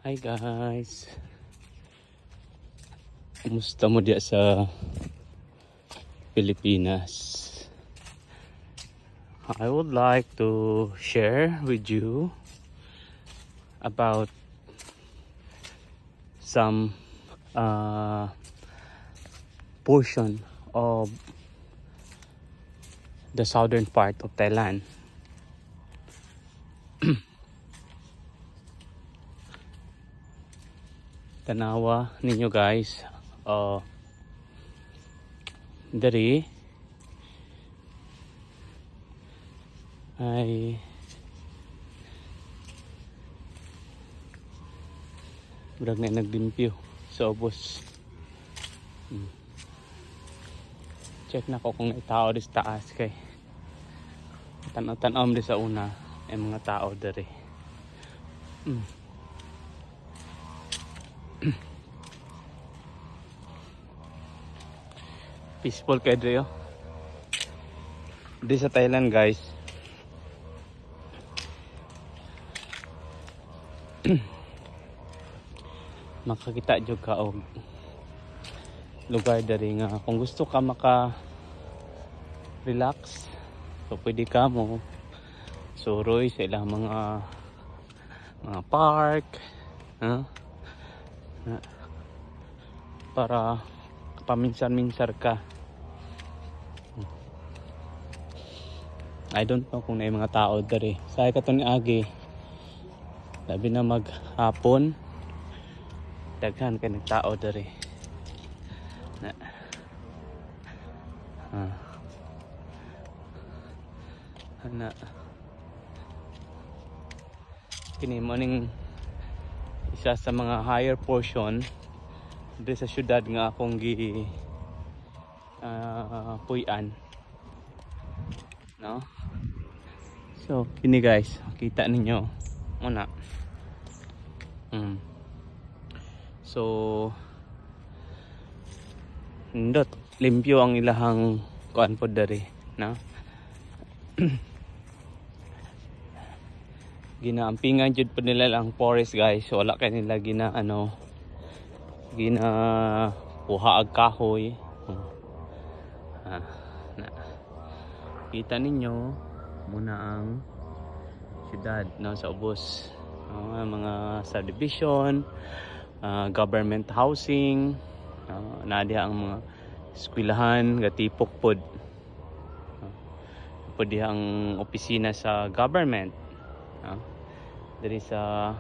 Hi guys, kumusta mo diya sa Pilipinas? I would like to share with you about some portion of the southern part of Thailand. Tanawa ninyo guys, dari ay brag na naglimpyo sa ubos. Check na ko kung may tao di sa taas kay tanaw-tanaw di sa una ay mga tao dari. Peaceful kayo dito. Di sa Thailand guys. Makakita jud ka og lugar dari nga kung gusto ka maka relax, so pwede ka mo suroy sa ilang mga park, para paminsan-minsan ka. I don't know kung may mga tao dari. Sa katon ni agi, labi na maghapon, daghan kay nagtao dari. Kini mo ning isa sa mga higher portion dito sa syudad nga akong puy-an, no? So kini guys, kita ninyo una. So ndot limpyo ang ilahang kuan pod dari, no? Ginaampingan jud po nila lang forest guys, so wala kay nila gina puha ag kahoy. Kita ninyo muna ang syudad, no, sa ubos, mga subdivision, government housing, nadiha ang mga eskwelahan gatipok pod, pwede ang opisina sa government, dari sa